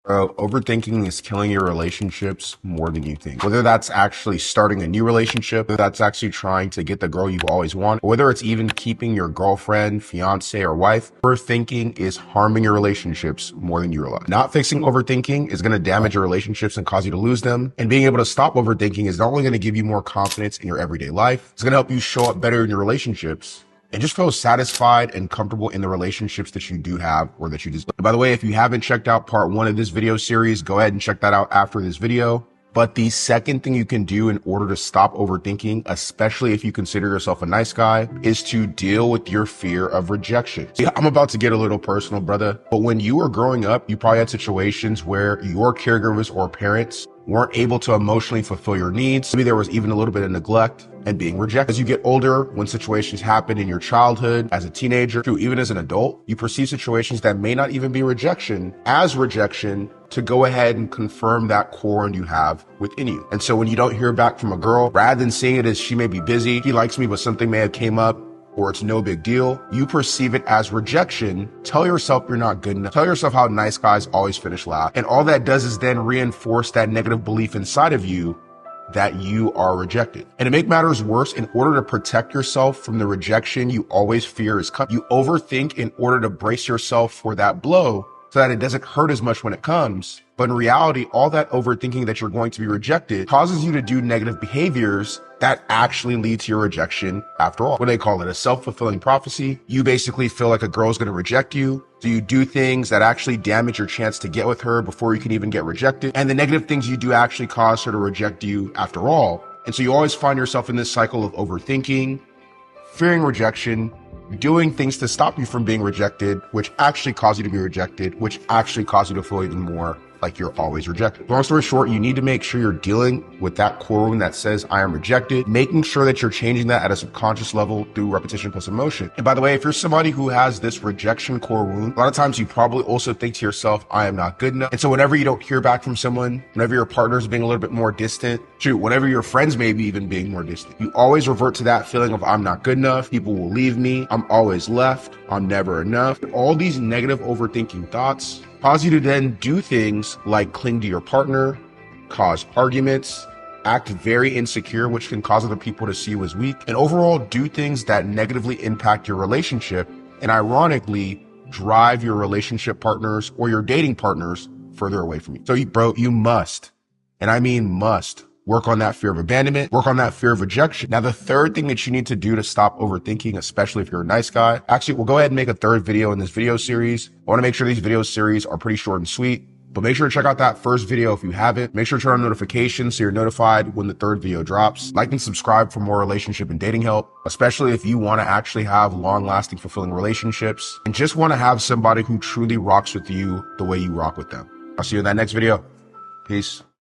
Overthinking is killing your relationships more than you think. Whether that's actually starting a new relationship, whether that's actually trying to get the girl you've always wanted, or whether it's even keeping your girlfriend, fiance, or wife, overthinking is harming your relationships more than you realize. Not fixing overthinking is going to damage your relationships and cause you to lose them. And being able to stop overthinking is not only going to give you more confidence in your everyday life, it's going to help you show up better in your relationships and just feel satisfied and comfortable in the relationships that you do have or that you just. By the way, if you haven't checked out part 1 of this video series, go ahead and check that out after this video. But the second thing you can do in order to stop overthinking, especially if you consider yourself a nice guy, is to deal with your fear of rejection. Yeah, I'm about to get a little personal, brother, but when you were growing up, you probably had situations where your caregivers or parents weren't able to emotionally fulfill your needs. Maybe there was even a little bit of neglect and being rejected. As you get older, when situations happen in your childhood, as a teenager, even as an adult, you perceive situations that may not even be rejection as rejection to go ahead and confirm that core wound you have within you. And so when you don't hear back from a girl, rather than seeing it as she may be busy, he likes me, but something may have came up, or it's no big deal, you perceive it as rejection. Tell yourself you're not good enough. Tell yourself how nice guys always finish last. And all that does is then reinforce that negative belief inside of you that you are rejected. And to make matters worse, in order to protect yourself from the rejection you always fear is coming, you overthink in order to brace yourself for that blow so that it doesn't hurt as much when it comes. But in reality, all that overthinking that you're going to be rejected causes you to do negative behaviors that actually lead to your rejection after all. What do they call it? A self-fulfilling prophecy. You basically feel like a girl's going to reject you. So you do things that actually damage your chance to get with her before you can even get rejected. And the negative things you do actually cause her to reject you after all. And so you always find yourself in this cycle of overthinking, fearing rejection, doing things to stop you from being rejected, which actually cause you to be rejected, which actually cause you to feel even more like you're always rejected. Long story short, you need to make sure you're dealing with that core wound that says, I am rejected, making sure that you're changing that at a subconscious level through repetition plus emotion. And by the way, if you're somebody who has this rejection core wound, a lot of times you probably also think to yourself, I am not good enough. And so whenever you don't hear back from someone, whenever your partner's being a little bit more distant, whenever your friends may be even being more distant, you always revert to that feeling of I'm not good enough, people will leave me, I'm always left, I'm never enough. All these negative overthinking thoughts cause you to then do things like cling to your partner, cause arguments, act very insecure, which can cause other people to see you as weak, and overall do things that negatively impact your relationship and ironically drive your relationship partners or your dating partners further away from you. So you must, and I mean must, work on that fear of abandonment, work on that fear of rejection. Now, the third thing that you need to do to stop overthinking, especially if you're a nice guy, actually, we'll go ahead and make a third video in this video series. I want to make sure these video series are pretty short and sweet, but make sure to check out that first video if you haven't. Make sure to turn on notifications so you're notified when the third video drops. Like and subscribe for more relationship and dating help, especially if you want to actually have long-lasting, fulfilling relationships and just want to have somebody who truly rocks with you the way you rock with them. I'll see you in that next video. Peace.